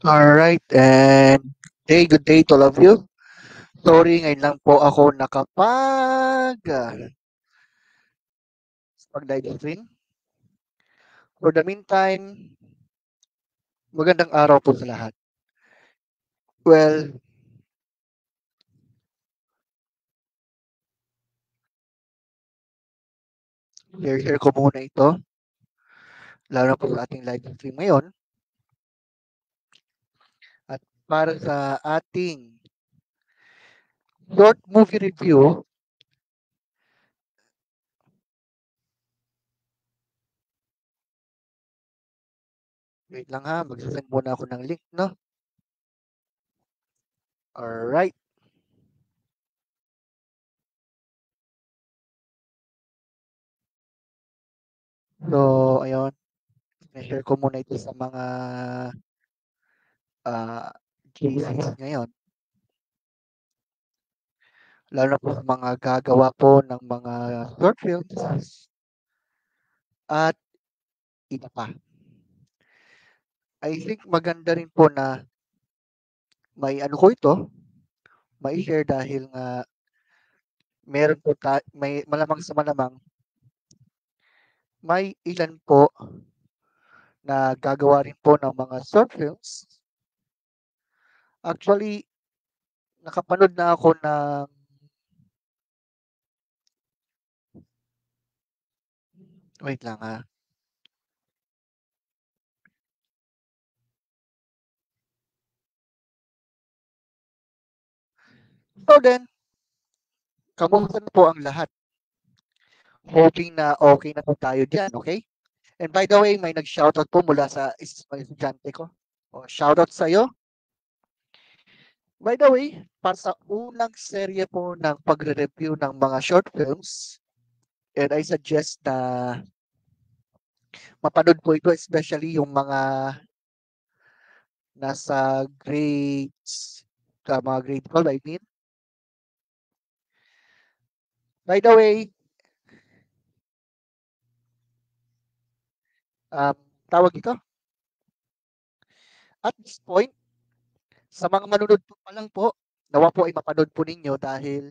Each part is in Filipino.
Alright, and good day to all of you. Sorry, ngayon lang po ako pag-live stream. For the meantime, magandang araw po sa lahat. Well, share ko muna ito, lalo na po sa ating live stream ngayon. At para sa ating short movie review, wait lang ha, magsasend muna ako ng link, no? Alright, so ayun, share ko muna ito sa mga GCs ngayon. Lalo na po sa mga gagawa po ng mga short films at iba pa. I think maganda rin po na may ano ko ito, may share dahil nga meron po may malamang sa malamang may ilan po na gagawa rin po ng mga short films. Actually, nakapanood na ako ng wait lang ha. So then, kamusta na po ang lahat? Hoping na okay na po tayo diyan, okay? And by the way, may nag-shoutout po mula sa mga estudyante ko. O, shoutout sa iyo. By the way, para sa unang serye po ng pagre-review ng mga short films, and I suggest na mapanood po ito, especially yung mga nasa grades, mga grade 12, I mean. By the way, um, tawag ito, at this point, sa mga manunod po pa lang po, nawa po ay mapanood po ninyo dahil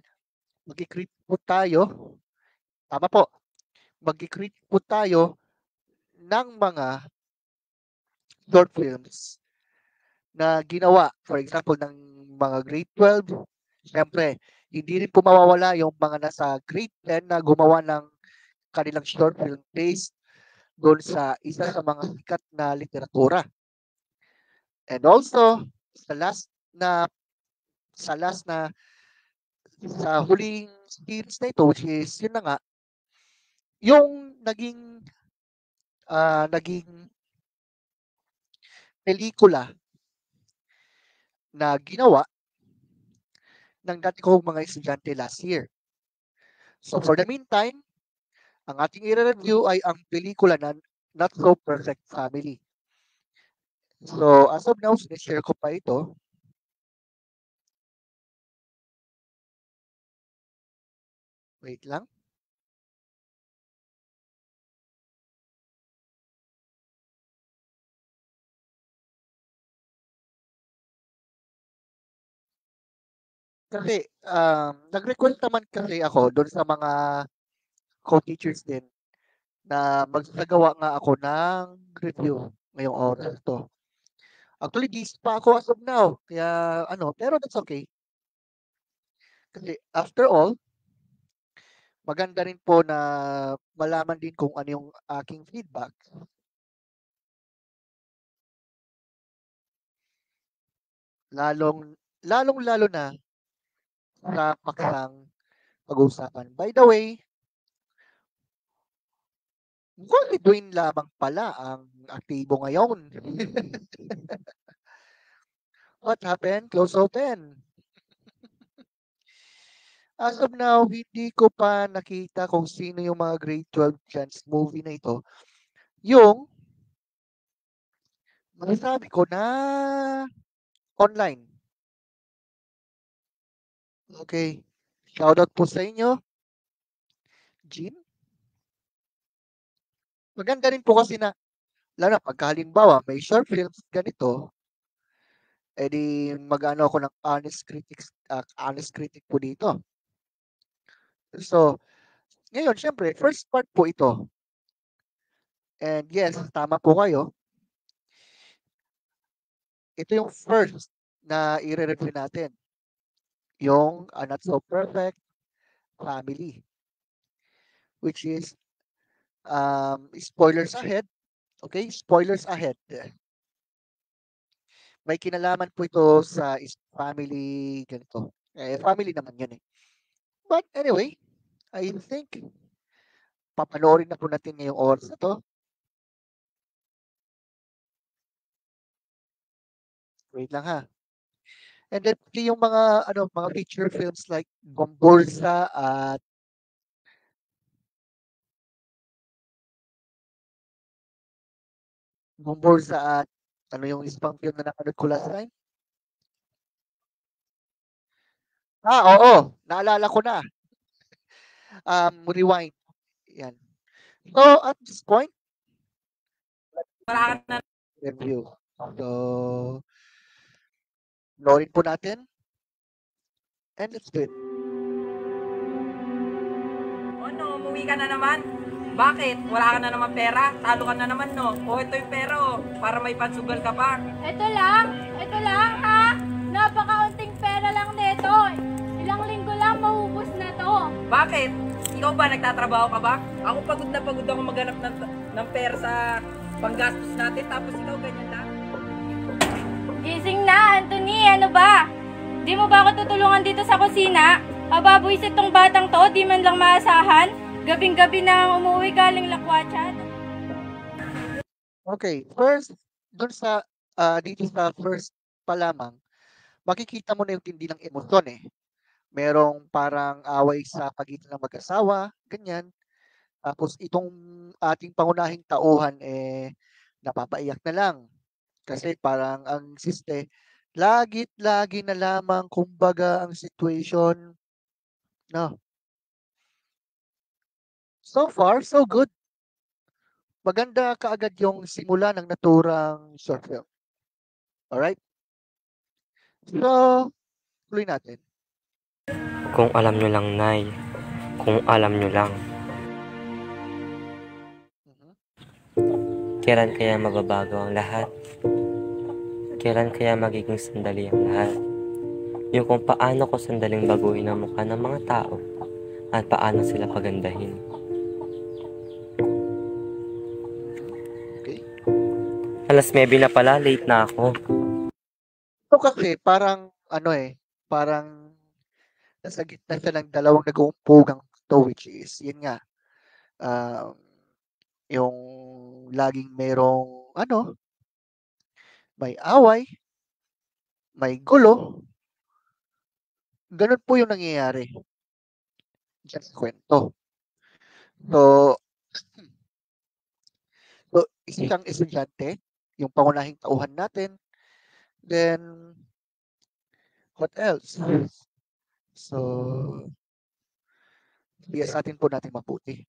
mag-critique po tayo, tama po, mag-critique po tayo ng mga short films na ginawa, for example, ng mga grade 12, siyempre, hindi rin po mawawala yung mga nasa grade 10 na gumawa ng kanilang short film based doon sa isa sa mga sikat na literatura. And also, sa last na sa last na sa huling series na ito, which is yun na nga, yung naging pelikula na ginawa ng dati kong mga estudyante last year. So for the meantime, ang ating i-review ay ang pelikula na Not So Perfect Family. So as of now, sinishare ko pa ito. Wait lang. Kasi nag-request naman kasi ako doon sa mga co-teachers din na magsagawa nga ako ng review ngayong oras to. Actually, busy pa ako as of now. Kaya ano, pero that's okay. Kasi after all, maganda rin po na malaman din kung ano yung aking feedback. Lalong-lalo na sa paksang pag-uusapan. By the way, mukhang si Dwayne lamang pala ang aktibo ngayon. What happened? Close open. As of now, hindi ko pa nakita kung sino yung mga grade 12 chance movie na ito. Yung masasabi ko na online. Okay. Shoutout po sa inyo, Jim. Maganda rin po kasi na, lalo na pagka halimbawa, may short films ganito, di mag-ano ako ng honest critic po dito. So, ngayon siyempre first part po ito. And yes, tama po kayo. Ito yung first na i-review natin. Yung Not So Perfect Family. Which is, spoilers ahead. Okay? Spoilers ahead. May kinalaman po ito sa family, ganito. Family naman yun eh. But anyway, I think papanoorin na po natin ngayong oras na to. Wait lang ha. And then yung mga feature films like Gomborza at ano yung isang film na napanood ko last time? Oo. Naalala ko na. Rewind. Yan. So, at this point, Wala ka na. review. So, panoorin po natin. And let's do it. Ano, umuwi ka na naman? Bakit? Wala ka na naman pera? Talo ka na naman, no? O, ito yung pera, oh. Para may pansugal ka pa. Ito lang ha. Napakaunting pera lang nito. Ilang linggo lang maubos na to. Bakit? Ikaw ba, nagtatrabaho ka ba? Ako pagod na pagod ako maghanap ng pera sa panggastos natin, tapos ikaw ganyan lang. Gising na, Anthony. Ano ba? Di mo ba ako tutulungan dito sa kusina? Ababuisit tong batang to, di man lang maasahan. Gabing-gabi na umuwi galing lakwatsan. Okay, first, dun sa, dito sa first pa lamang, makikita mo na yung tindi ng emosyon eh. Merong parang away sa pagitan ng mag-asawa, ganyan. Tapos itong ating pangunahing tauhan napapaiyak na lang. Kasi parang ang siste, lagi na lamang kumbaga ang situation. No. So far, so good. Maganda kaagad yung simula ng naturang short film. Alright? So, tuloy natin. Kung alam nyo lang, Nay. Kung alam nyo lang. Kailan kaya mababago ang lahat? Kailan kaya magiging sandali ang lahat? Yung kung paano ko sandaling baguhin ang mukha ng mga tao at paano sila pagandahin. Okay. Alas 9 na pala, late na ako. So kasi parang parang nasa gitna siya ng dalawang nag-uumpugang to, which is, yun nga, yung laging merong may away, may gulo. Ganun po yung nangyayari dyan sa kwento. So, isang estudyante, yung pangunahing tauhan natin. Then, what else? So, bias natin po natin mabuti.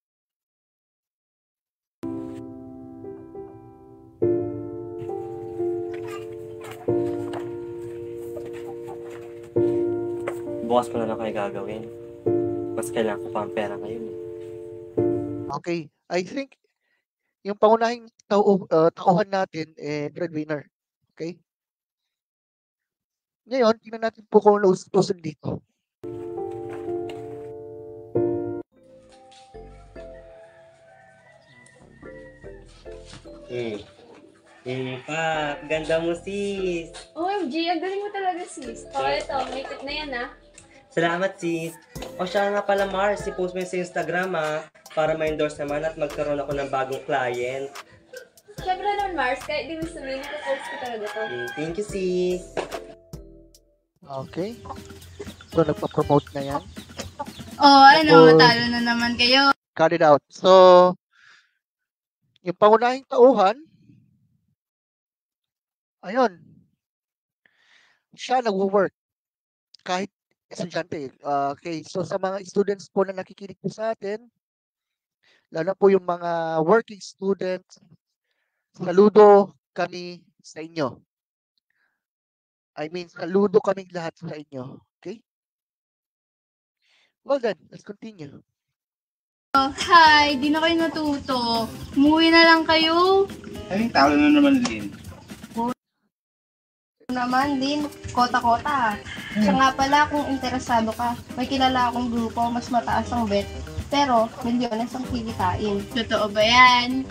Bukas ko na lang kayo gagawin. Mas kailangan ko pa ang pera ngayon. Okay. I think yung pangunahing tauhan natin breadwinner. Okay? Ngayon, tingnan natin po kung naususun dito. Pa, ganda mo sis. OMG, ang galing mo talaga sis. Ito, may tip na yan Salamat sis. O siya nga pala Mars, i-post mo yun sa Instagram para ma-endorse naman at magkaroon ako ng bagong client. Siyempre naman Mars, kahit di mo sabihin, ipopost ko talaga to. Thank you sis. Okay. So, nagpa-promote na yan. Talo na naman kayo. Cut it out. So, yung pangunahing tauhan, ayun, siya nag-work kahit estudyante. Okay, so sa mga students po na nakikinig po sa atin, lalo po yung mga working students, saludo kami sa inyo. I mean, saludo kaming lahat sa inyo. Okay? Well then, let's continue. Hi, di na kayo natuto. Umuwi na lang kayo. Ay, talo na naman din. Naman din, kota-kota. Siya nga pala kung interesado ka, may kilala akong grupo mas mataas ang bet, pero milyones ang kikitain. Totoo ba yan?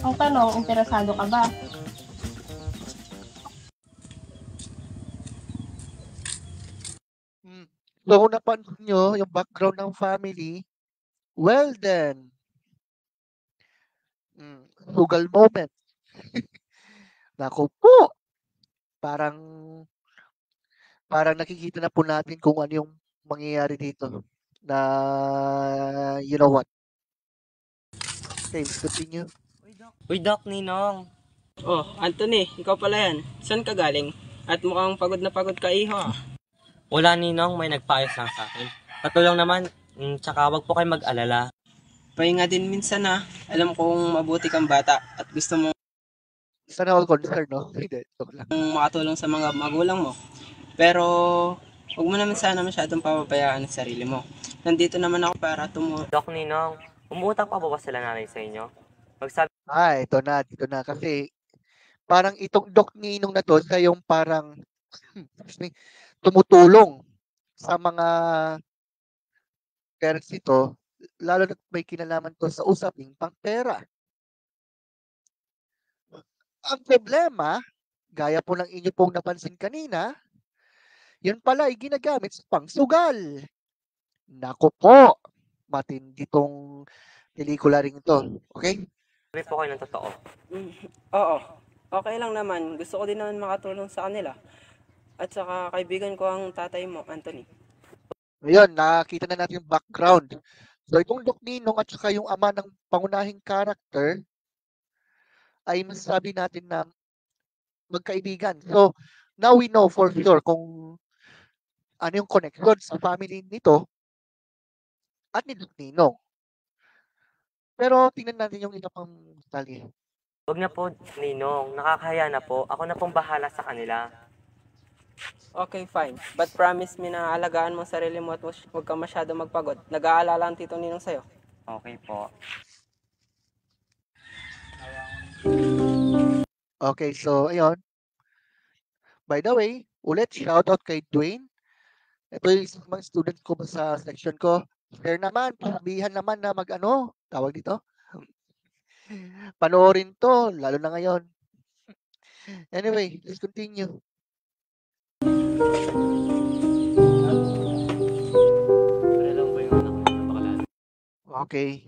Ang tanong, interesado ka ba? So kung napansin nyo yung background ng family, well then, sugal moment. Naku po, parang nakikita na po natin kung ano yung mangyayari dito. Na, you know what? Okay, let's continue. Uy, Doc, Ninong. Oh, Anthony, ikaw pala yan. Saan ka galing? At mukhang pagod na pagod ka, iho. Wala, Ninong, may nagpaayos lang sa akin. Patulong naman, tsaka wag po kayo mag-alala. Pahinga din minsan na. Alam kong mabuti kang bata at gusto mong Sana all concern, no? Hindi, joke lang. makatulong sa mga magulang mo. Pero, huwag mo naman sana masyadong papabayaan ang sarili mo. Nandito naman ako para Doc, Ninong, umuutang pa ba sila nanay sa inyo? Magsabi Ito na. Kasi, parang itong Doc Ninong na to, siya yung parang tumutulong sa mga parents nito, lalo na may kinalaman to sa usaping pangpera. Ang problema, gaya po ng inyo pong napansin kanina, yun pala ay ginagamit sa pangsugal. Nako po, matindi tong pelikula rin ito. Okay? po kayo ng totoo. Oo, okay lang naman. Gusto ko din naman makatulong sa kanila. At saka kaibigan ko ang tatay mo, Anthony. Ngayon, nakita na natin yung background. So, itong Doc Ninong at saka yung ama ng pangunahing character ay masasabi natin na magkaibigan. So, now we know for sure kung ano yung connection sa family nito at ni Doc Ninong. Pero tingnan natin yung iba pang detalye. Huwag na po, Ninong. Nakakaya na po. Ako na pong bahala sa kanila. Okay, fine. But promise me na alagaan mo ang sarili mo at huwag kang masyado magpagod. Nag-aalala ang tito Ninong sa'yo. Okay po. Okay, so ayun. By the way, ulit shoutout kay Dwayne. Ito yung isang mga student ko sa section ko. Share naman, sabihan naman na tawag dito. Panoorin to, lalo na ngayon. Anyway, let's continue. Okay.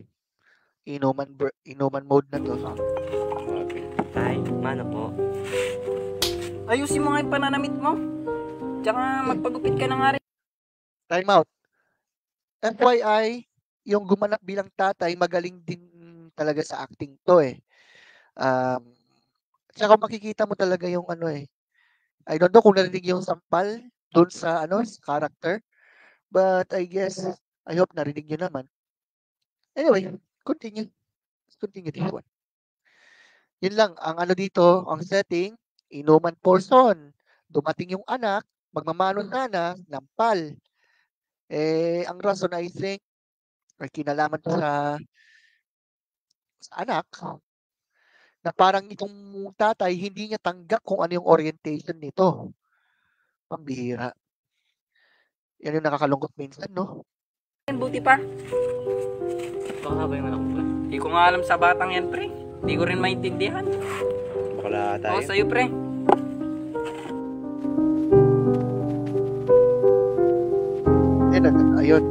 Inuman mode na to. Tay, mano po? Ayusin mo nga yung pananamit mo. Tsaka magpagupit ka na nga rin. Time out. FYI, yung gumanap bilang tatay, magaling din talaga sa acting to eh. Tsaka makikita mo talaga yung I don't know kung narinig yung sampal doon sa sa character. But I guess, I hope narinig nyo naman. Anyway, continue. Let's continue this one. Yun lang, ang dito, ang setting, inuman portion. Dumating yung anak, magmamano sana, nampal. Ang rason I think, or kinalaman ko sa anak, na parang itong tatay, hindi niya tanggap kung ano yung orientation nito. Pambihira. Yan yung nakakalungkot minsan, no? Buti pa. Baka ba yung anak ko? Hindi ko nga alam sa batang yan, pre. Hindi ko rin maintindihan. Bakla tayo. Oo, sa'yo, pre. Ayun.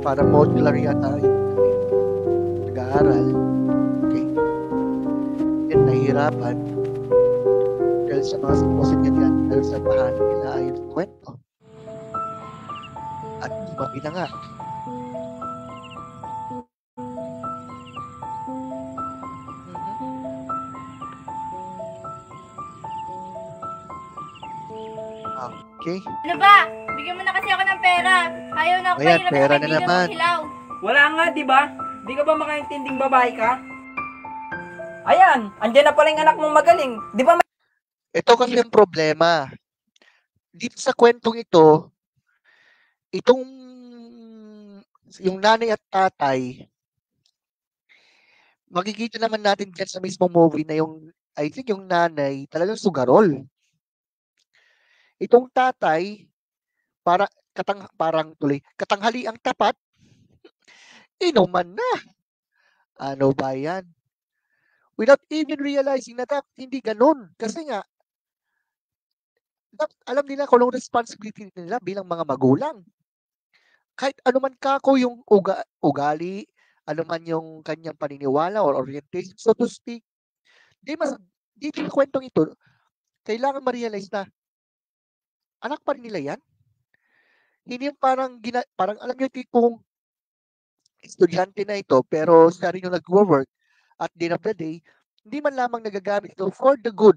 Para modular yata yun. Nag-aaral. Okay. Yan, nahihirapan. Dahil sa mga sitwasyon ganyan, dahil sa tahanan nila ayon sa kwento. At lumabi na nga. Okay. Ano ba? Bigyan mo na kasi ako ng pera. Ayaw na ako Ayan, mahirap pera sa na kaibigan naman. mong hilaw. Wala nga, di ba? Di ka ba makaintinding babae ka? Ayan, andyan na pala yung anak mong magaling. Di ba Ito kasi yung problema. dito sa kwentong ito, yung nanay at tatay, makikita naman natin dyan sa mismong movie na I think yung nanay talagang sugarol. Itong tatay, katanghaliang tapat, inuman na. Ano ba yan? Without even realizing na dapat hindi ganun. Kasi nga, alam nila kung anong responsibility nila bilang mga magulang. Kahit anuman kako yung ugali, anuman yung kanyang paniniwala or orientation, so to speak, dito sa kwentong ito, kailangan ma-realize na anak pa rin nila yan. Hindi yung parang alam niyo tipong estudyante na ito pero siya rin yung nag-work at the end of the day, hindi man lamang nagagamit ito for the good.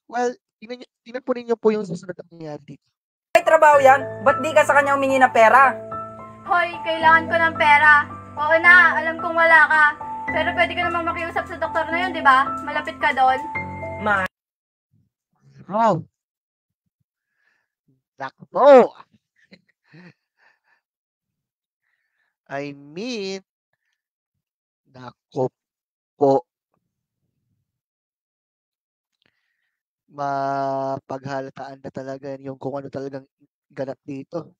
Well, tingnan po ninyo po yung susunod na nangyayari dito. May trabaho yan, ba't di ka sa kanya humingi ng pera? Hoy, kailangan ko ng pera. Oo na, alam kong wala ka. Pero pwede ka namang makiusap sa doktor na yun, di ba? Malapit ka doon. Wow. Nakpo. I mean, nako po. Mapaghalataan na talaga yung kung ano talagang ganap dito.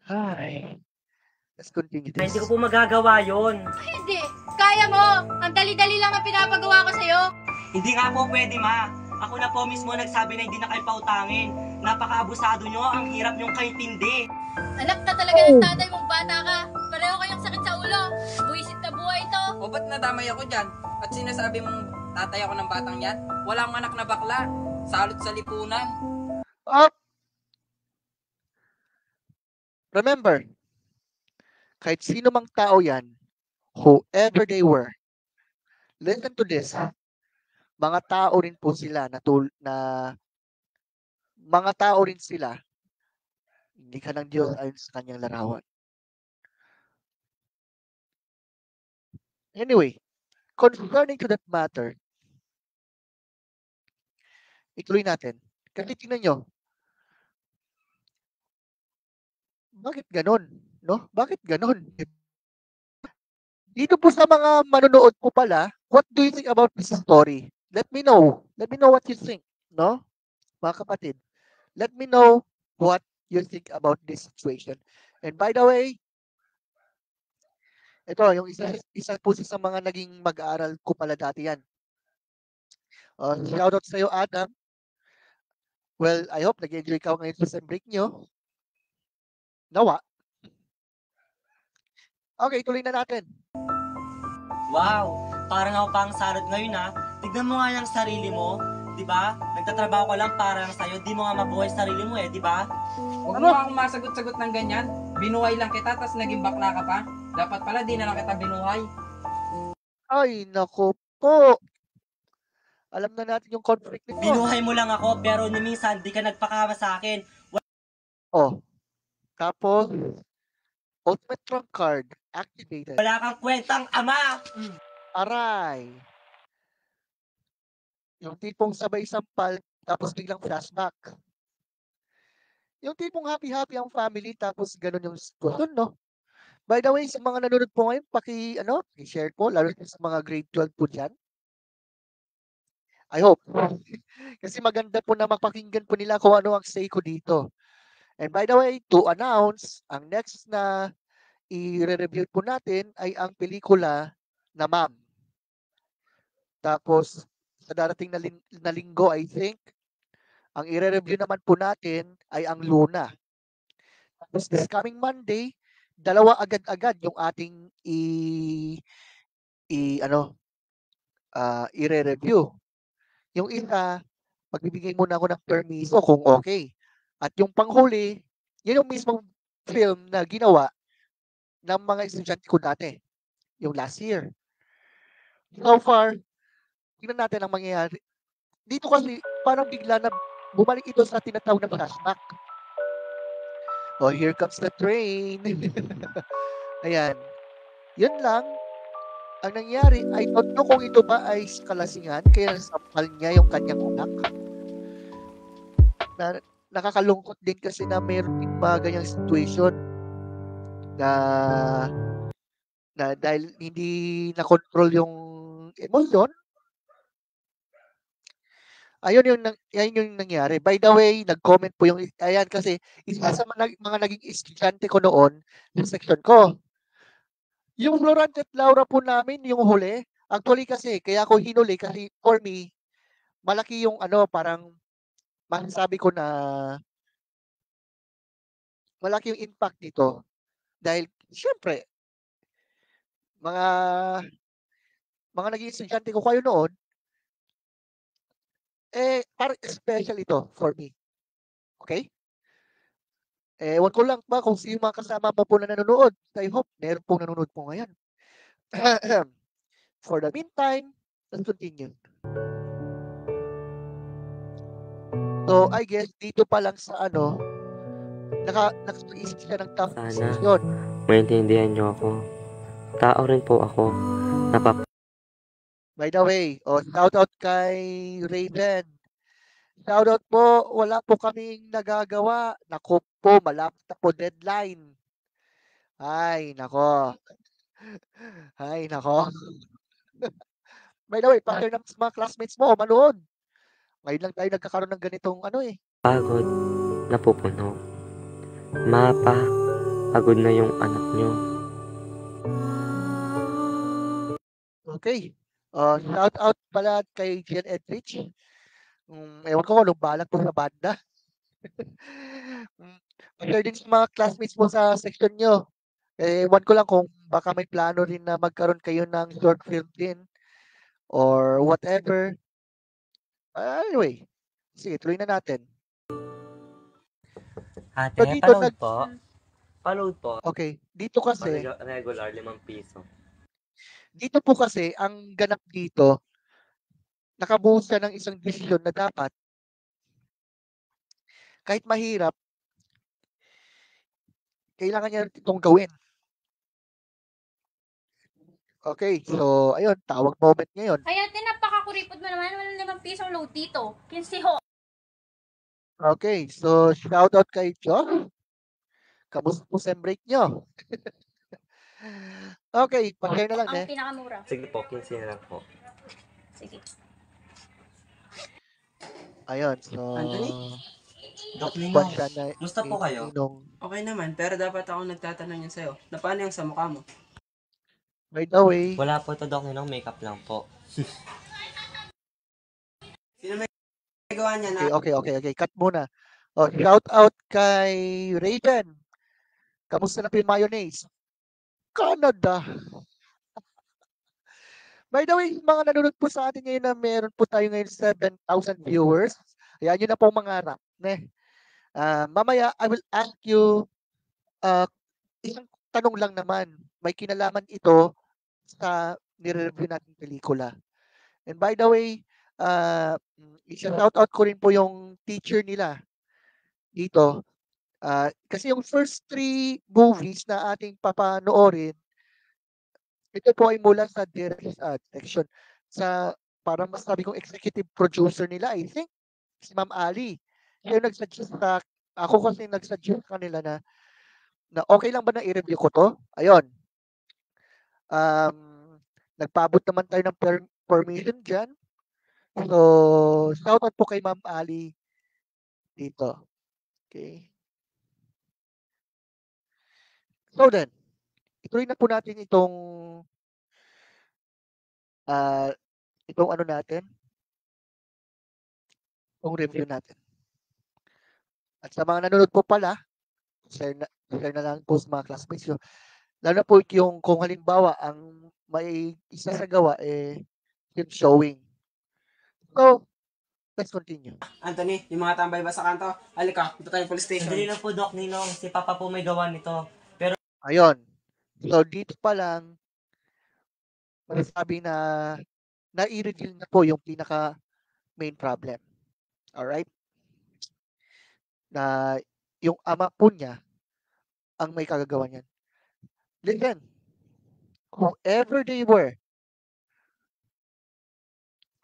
Hi. Let's continue this. Hindi ko po magagawa yon. Hindi, kaya mo. Ang dali-dali lang na pinapagawa ko sa'yo. Hindi nga po pwede, ma. Ako na po mismo nagsabi na hindi na kayo pautangin. Napaka-abusado nyo, ang hirap nyong kaintindi. Anak na talaga ng tatay mong bata ka. Pareho kayong sakit sa ulo. Buwisit na buhay ito. O ba't nadamay ako dyan? At sinasabi mong tatay ako ng batang yan? Walang anak na bakla. Salot sa lipunan. Remember, kahit sino mang tao yan, whoever they were, listen to this, mga tao rin po sila mga tao rin sila, hindi ka ng Diyos ayon sa kanyang larawan. Anyway, concerning to that matter, ituloy natin. Kasi tingnan nyo, bakit ganon? No? Bakit ganon? Dito po sa mga manonood po pala, what do you think about this story? Let me know. Let me know what you think. No? Mga kapatid, let me know what you think about this situation. And by the way, ito, yung isa po sa mga naging mag-aaral ko pala dati yan. Shoutout sa iyo, Adam. Well, I hope nag-enjoy ka ngayon sa break nyo. Nawa. Okay, tuloy na natin. Wow, parang ako pang salot ngayon ha. Tignan mo nga yung sarili mo, di ba? Nagtatrabaho ka lang para lang sa'yo, di mo nga mabuhay sarili mo di ba? Huwag mo akong masagot-sagot ng ganyan. Binuhay lang kita, tas naging bakla ka pa. Dapat pala di na lang kita binuhay. Ay, nako po. Alam na natin yung conflict nito. Binuhay mo lang ako, pero ni minsan di ka nagpakama sa akin. Tapos, ultimate trump card activated. Wala kang kwentang ama! Aray. Yung tipong sabay sampal, tapos biglang flashback. Yung tipong happy-happy ang family, tapos ganun yung sitwasyon, no? By the way, sa mga nanonood po ngayon, i-share po, lalo sa mga grade 12 po dyan. I hope. Kasi maganda po na mapakinggan po nila kung ano ang say ko dito. And by the way, to announce, ang next na i-review po natin ay ang pelikula na Ma'am. Tapos, sa darating na linggo, I think, ang i-review naman po natin ay ang Luna. Tapos this coming Monday, dalawa agad-agad yung ating i-review. Yung isa, magbibigay muna ako ng permiso kung okay. At yung panghuli, yun yung mismong film na ginawa ng mga estudyante ko dati. Yung last year. So far, tingnan natin ang mangyayari. Dito kasi, parang bigla na bumalik ito sa tinatawag na flashback. Oh, here comes the train. Ayan. Yun lang. Ang nangyari, I don't know kung ito ba ay kalasingan, kaya nasampal niya yung kanyang anak. Nakakalungkot din kasi na meron din mga ganyang situation na dahil hindi na-control yung emosyon, yan yung nangyari. By the way, nag-comment po yung, ayan kasi, isa sa mga naging estudyante ko noon, yung section ko. Yung Florante at Laura po namin, yung huli, actually kasi, kaya ako hinuli kasi for me, malaki yung parang, masasabi ko na, malaki yung impact nito. Dahil, syempre, mga naging estudyante ko kayo noon, parang special ito for me. Okay? Ewan ko lang ba kung sino mga kasama mo po na nanonood. I hope meron pong nanonood po ngayon. For the meantime, let's continue. So, I guess, dito pa lang sa nakaisip siya ng tough Sana decision. maintindihan niyo ako. Tao rin po ako. By the way, shout out kay Raven. Shout out po, wala po kaming nagagawa. Naku po, malapit na po deadline. Ay, nako. Ay, nako. By the way, pa-share ng mga classmates mo, manood. Ngayon lang tayo nagkakaroon ng ganitong Pagod, napupuno. Mapa, pagod na yung anak niyo. Okay. Shout out pala kay Jen Edrich. Ewan ko anong balak po sa banda. Pa-share din sa mga classmates mo sa section nyo. Ewan ko lang kung baka may plano rin na magkaroon kayo ng short film din or whatever. Anyway, sige, tuloy na natin. Ate, So, dito paload po. Paload po. Okay, dito kasi, Regular, 5 piso. dito po kasi, ang ganap dito, nakabuo siya ng isang desisyon na dapat, kahit mahirap, kailangan niya itong gawin. Okay, so, ayun, tawag moment ngayon. Ay, ate, napakakuripot mo naman. Walang 5 pisong load dito. 15 ho. Okay, so, shout out kay Josh. Kamusta po sem break nyo? Okay, pag-share na lang Ang pinakamura. Sige po, 15 na lang po. Sige. Ayun, so, Anthony? Doc buwan Ninong, siya na musta po kayo? Ninong. Okay naman, pero dapat ako nagtatanong yan sa'yo. Na paano yung sa mukha mo? By the way, Wala po ito, Doc Ninong. Makeup lang po. Sino may gawa niya na? okay. Cut muna. Shout out kay Raven. Kamusta na po yung mayonnaise? Canada. By the way, mga nanonood po sa atin ngayon na meron po tayo ngayon 7,000 viewers. Ayan, yun na po mga rap. Mamaya, I will ask you isang tanong lang naman. May kinalaman ito sa nire-review nating pelikula. And by the way, isa-shout out ko rin po yung teacher nila dito. Kasi yung first 3 movies na ating papanoorin, ito po ay mula sa direction. Sa parang masabi kong executive producer nila, I think, si Ma'am Ali. Siya yung nag-suggest ako kasi nag-suggest kanila na okay lang ba na i-review ko to? Ayun. Nagpaabot naman tayo ng permission dyan. So, shout out po kay Ma'am Ali dito. Okay. So then, ituloy na po natin itong natin, itong review natin. At sa mga nanonood po pala, share na lang po sa mga classmates nyo. Lalo na po yung kung halimbawa ang may isa sa gawa yung showing. So, let's continue. Anthony, yung mga tambay ba sa kanto? Halika, punta tayo police station. Sandali lang po, Doc Ninong. Si Papa po may gawa nito. Ayun. So, dito pa lang, masasabi na i-reveal na po yung pinaka main problem. Alright? Na yung ama po niya ang may kagagawa niyan. Listen, whoever they were,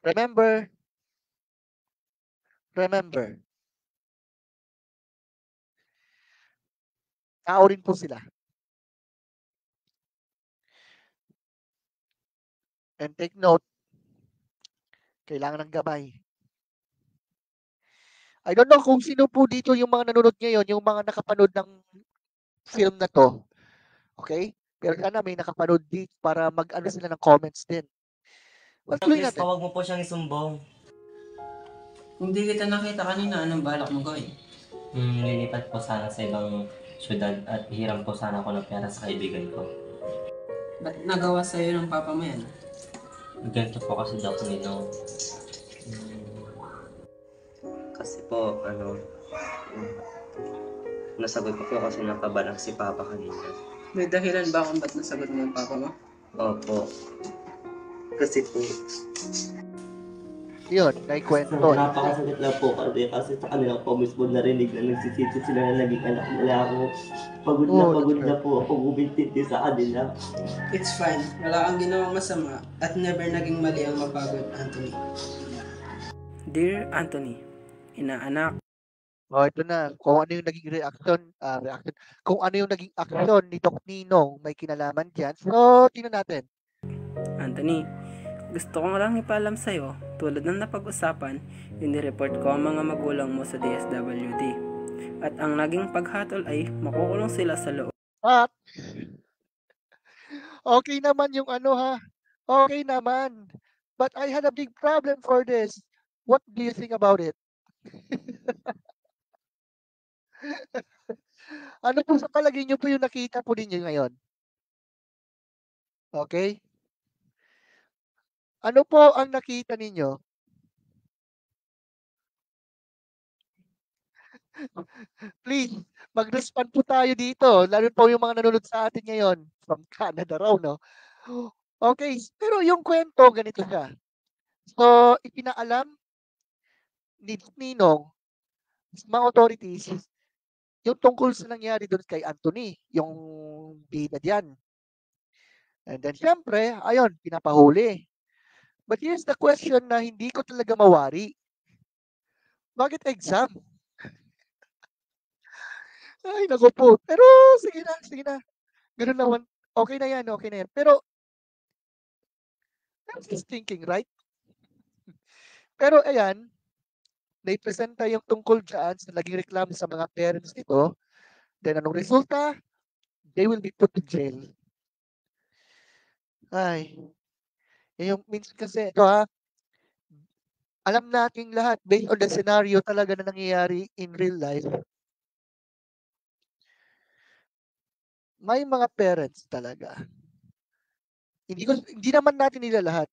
Remember, tao rin po sila. And take note, kailangan ng gabay. I don't know kung sino po dito yung mga nanonood ngayon, yung mga nakapanood ng film na to. Okay? Pero sana may nakapanood dito para mag-ano sila ng comments din. Well, tuloy Please, natin. huwag mo po siyang isumbong. Kung di kita nakita kanina, anong balak mo gawin? Lilipat po sana sa ibang syudad at hiram po sana ako ng pera sa kaibigan ko. Ba't nagawa sa'yo ng papa mo yan? Ganito po kasi daw Nino. Kasi po, nasagot ko po kasi napabalak si Papa kanina. May dahilan ba kung ba't nasagot mo yung papa mo? Opo. Kasi po, Yun, naikwento. napakasakit lang po kasi sa kanila po mismo narinig na nagsisisi sila na naging anak nila ako. Pagod na po ako gumintindi sa kanila. It's fine. Wala kang ginawang masama at never naging mali ang mapagod, Anthony. Dear Anthony, inaanak, Oh, ito na. Kung ano yung naging kung ano yung naging aksyon ni Doc Ninong, may kinalaman dyan. So, tingnan natin. Anthony, gusto ko lang ipaalam sa'yo, tulad ng napag-usapan, inireport ko ang mga magulang mo sa DSWD. At ang naging paghatol ay makukulong sila sa loob. At, okay naman yung okay naman. But I had a big problem for this. What do you think about it? Ano po sa palagay niyo po yung nakita po ninyo ngayon? Okay? Ano po ang nakita ninyo? Please, mag-respond po tayo dito. Lalo po yung mga nanonood sa atin ngayon. From Canada raw, no? Okay, pero yung kwento, ganito siya. So, ipinaalam ni Ninong, mga authorities, yung tungkol sa nangyari doon kay Anthony, yung bida diyan. And then, syempre, ayun, pinapahuli. But here's the question na hindi ko talaga mawari. Bakit exam? Ay, naku po. Pero, sige na. Ganun naman. Okay na yan. Pero, I'm just thinking, right? Pero, ayan, naipresenta yung tungkol dyan sa naging reklamo sa mga parents nito. Then, anong resulta? They will be put to jail. Ay, yung minsan kasi, ito alam nating lahat, based on the scenario talaga na nangyayari in real life, may mga parents talaga. Hindi naman natin nila lahat.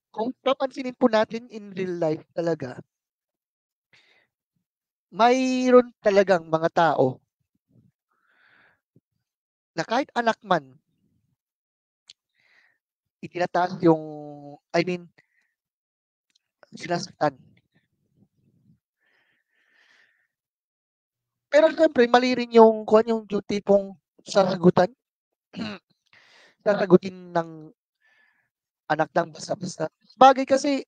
Kung papansinin po natin in real life talaga, mayroon talagang mga tao na kahit anak man, itinataas yung, sinasaktan. Pero siyempre, mali rin yung tipong sasagutin ng anak ng basta-basta. Bagay kasi,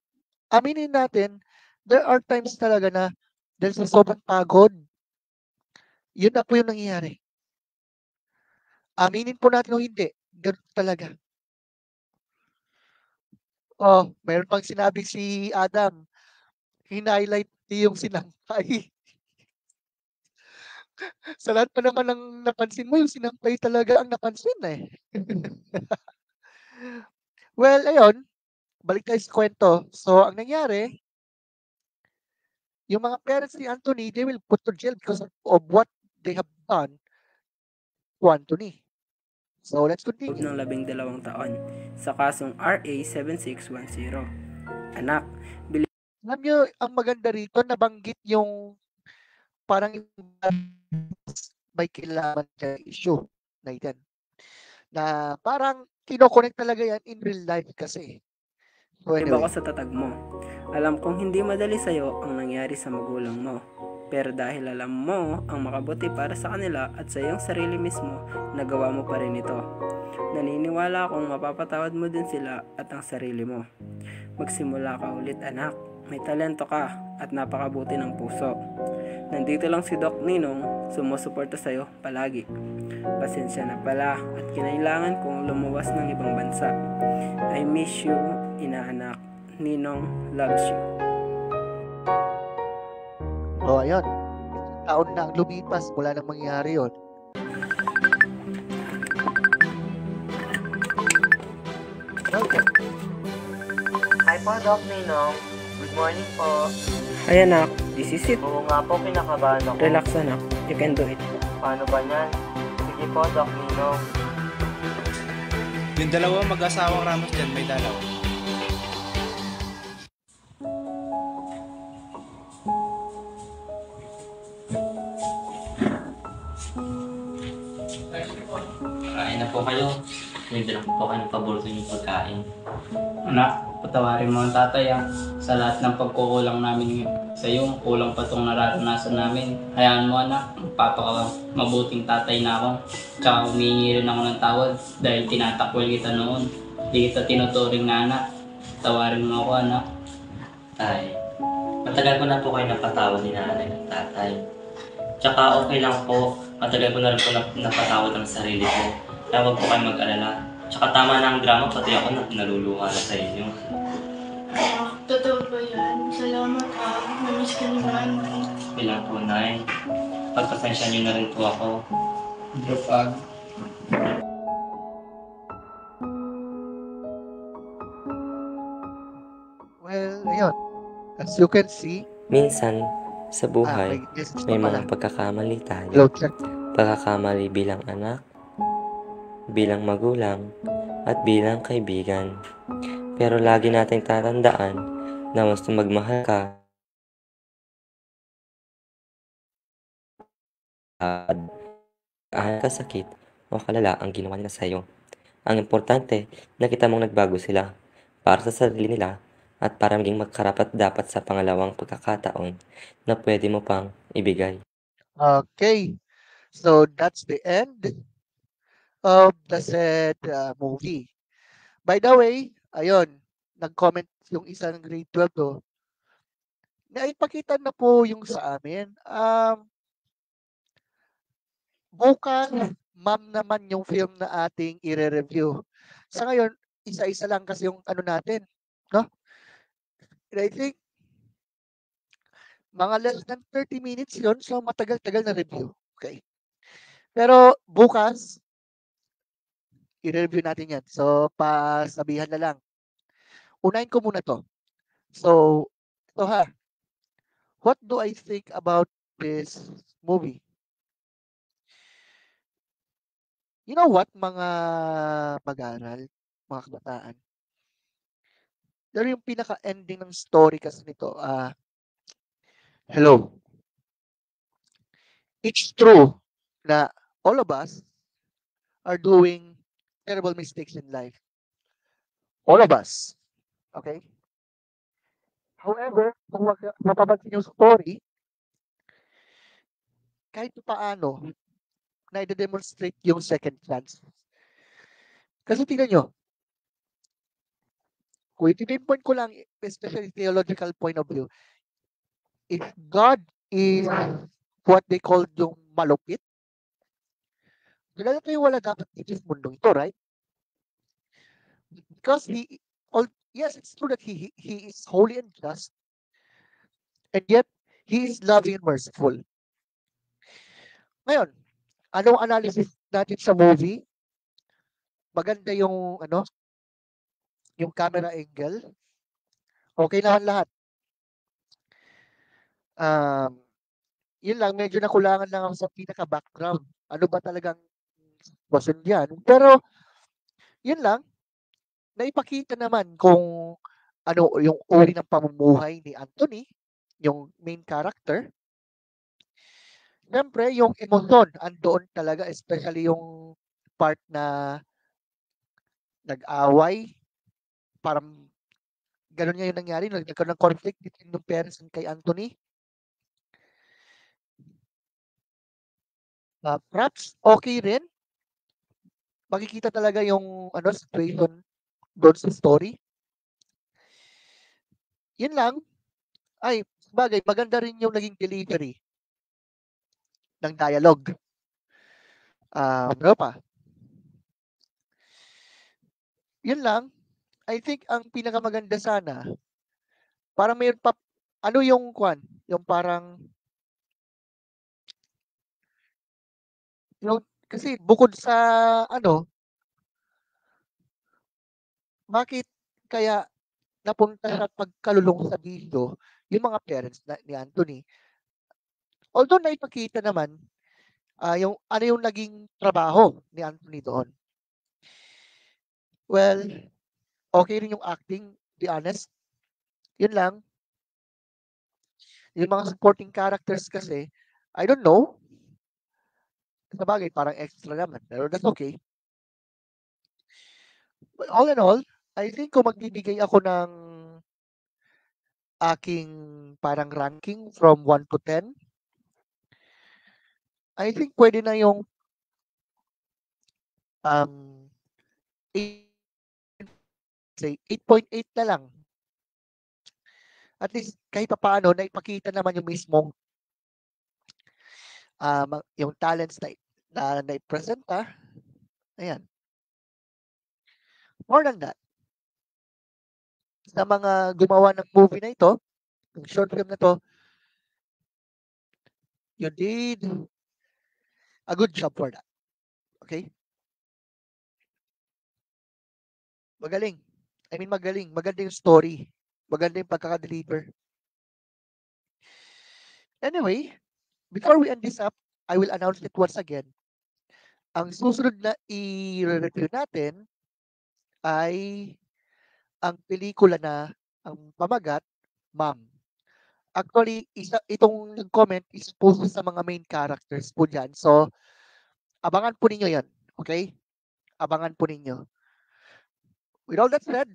aminin natin, there are times talaga na dahil sa sobrang pagod, yun na po yung nangyayari. Aminin po natin o hindi, ganun talaga. Oh, mayroon pang sinabi si Adam, hinighlight yung sinampay. Sa lahat pa naman ng napansin mo, yung sinampay talaga ang napansin eh. Well, ayun, balik tayo sa kwento. So, ang nangyari, yung mga parents ni Anthony, they will put to jail because of what they have done to Anthony. So, let's continue. Ng 12 taon sa kasong RA 7610. Anak, Alam nyo, ang maganda rito, nabanggit yung parang may kailangan sa issue na yan. Na parang kinoconnect talaga yan in real life kasi. So Iba anyway, ko sa tatag mo. Alam kong hindi madali sa'yo ang nangyari sa magulang mo. Pero dahil alam mo ang makabuti para sa kanila at sa iyong sarili mismo, nagawa mo pa rin ito. Naniniwala akong mapapatawad mo din sila at ang sarili mo. Magsimula ka ulit anak. May talento ka at napakabuti ng puso. Nandito lang si Doc Ninong, sumusuporta sa'yo palagi. Pasensya na pala at kinailangan kong lumuwas ng ibang bansa. I miss you, inaanak. Ninong loves you. O ayun, isang taon na ang lumipas mula nang mangyari yun. Welcome. Hi po, Doc Ninong. Good morning po. Ay anak, this is it. Oo nga po, kinakabahan ako. Relax anak, you can do it. Paano ba yan? Sige po, Doc Ninong. Yung dalawang mag-asawang Ramos dyan, may dalaw. Kain na po kayo. May dala po kayo ng paborito niyong pagkain. Anak, patawarin mo ang tatay sa lahat ng pagkukulang namin sa iyo. Kulang pa itong nararanasan namin. Hayaan mo anak, mabuting tatay na ako. Tsaka humingi rin ako ng tawad dahil tinatakwil kita noon. Hindi kita tinuturing na anak. Tawarin mo ako anak. Tay, matagal ko na po kayo napatawad ni nanay at tatay. Tsaka okay lang po, matagal ko na rin po napatawad ang sarili ko. Kaya huwag po kayo mag-alala. Tsaka tama na ang drama, pati ako na naluluha na sa inyo. Totoo ba yan? Salamat namiss ka naman. Bilang po, Nay. Pagpasensya niyo na rin po ako. Drupag. Well, ayun. As you can see, Minsan, sa buhay, message may pa pala. mga pagkakamali tayo. Hello, check. Pagkakamali bilang anak, bilang magulang, at bilang kaibigan. Pero lagi nating tatandaan na mas magmahal ka at kahit kasakit o kalala ang ginawa nila sa'yo. Ang importante, nakita mong nagbago sila para sa sarili nila at para maging magkarapat-dapat sa pangalawang pagkakataon na pwede mo pang ibigay. Okay. So, that's the end of the said movie. By the way, ayun, nag-comment yung isang grade 12 to. Naipakita na po yung sa amin. Bukas, ma'am naman yung film na ating i-review. Sa ngayon, isa-isa lang kasi yung ano natin, no? And I think, mga less than 30 minutes yun, so matagal-tagal na review. Okay. Pero bukas, i-review natin yan. So, pasabihan na lang. Unahin ko muna to. So, ito ha. What do I think about this movie? You know what, mga mag-aaral, mga kabataan? Pero yung pinaka-ending ng story kasi nito, hello. It's true na all of us are doing terrible mistakes in life. All of us. Okay? However, kung mapapansin yung story, kahit paano, na i-demonstrate yung second chance. Kasi tingnan nyo, kung i-pinpoint ko lang, especially theological point of view, if God is what they call yung malupit, talaga kayo wala dapat dito sa mundo ito, right? Because yes, it's true that he is holy and just, and yet, he is loving and merciful. Ngayon, anong analysis natin sa movie? Maganda yung, yung camera angle. Okay naman lahat. Yun lang, medyo nakulangan lang ako sa pinaka-background. Ano ba talagang sitwasyon diyan? Pero, yun lang, naipakita naman kung ano yung uri ng pamumuhay ni Anthony, yung main character. Siyempre, yung emosyon, andoon talaga, especially yung part na nag-away, parang ganun nga yung nangyari, nagkaroon ng conflict between yung parents and kay Anthony. Perhaps okay rin. Makikita talaga yung situation doon sa story. Yun lang. Ay, bagay, maganda rin yung naging delivery ng dialogue. Ano pa? Yun lang. I think ang pinakamaganda sana, parang mayroon pa, ano yung kwan? Yung parang, kasi bukod sa, bakit kaya napunta sa pagkalulong sa bisyo yung mga parents ni Anthony? Although naipakita naman, yung ano yung naging trabaho ni Anthony doon. Well, okay rin yung acting, to be honest. Yun lang. Yung mga supporting characters kasi, I don't know. Sa bagay, parang extra naman. Pero that's okay. But all in all, I think kung magbibigay ako ng aking parang ranking from 1 to 10, I think pwede na yung 8.8 na lang. At least kahit pa paano, naipakita naman yung mismong yung talents na naipresenta. Ayan. More than that, sa mga gumawa ng movie na ito, yung short film na to, you did a good job for that. Okay? Magaling. I mean, magaling. Maganda yung story. Maganda yung pagkaka-deliver. Anyway, before we end this up, I will announce it once again. Ang susunod na i-review natin ay ang pelikula na ang pamagat, Ma'am. Actually, itong nag-comment is post sa mga main characters po dyan. So, abangan po ninyo yan. Okay? Abangan po ninyo. With all that said,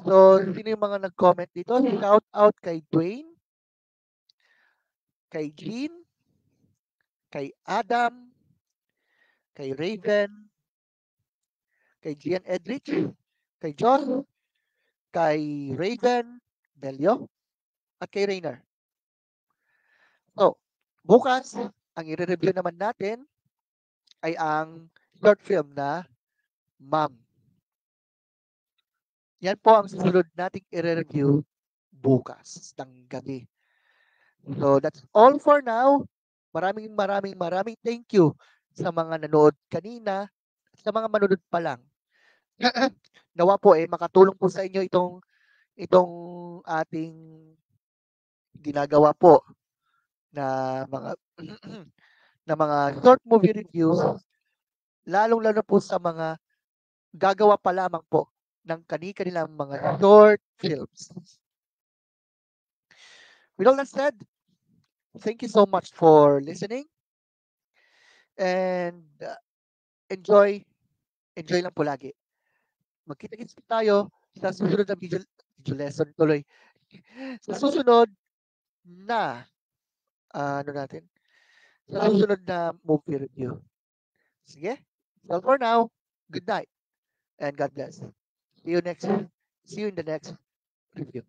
so, sino yung mga nag-comment dito? Shout out kay Dwayne, kay Jean, kay Adam, kay Raven, kay Gian Edrich, kay John, kay Raven, Delio, at kay Rainer. So, bukas, ang i-review naman natin ay ang short film na Ma'am. Yan po ang susunod nating i-review bukas ng gabi. So, that's all for now. Maraming thank you sa mga nanood kanina, sa mga manonood pa lang. Nawa po makatulong po sa inyo itong ating ginagawa po na mga na mga short movie reviews, lalong-lalo po sa mga gagawa pa lamang po ng kani-kanilang mga short films. With all that said, thank you so much for listening and enjoy lang po lagi. Magkita-kits tayo sa susunod na video lesson tuloy. Sa susunod na sa susunod na movie review. Sige? So for now, good night and God bless. See you in the next review.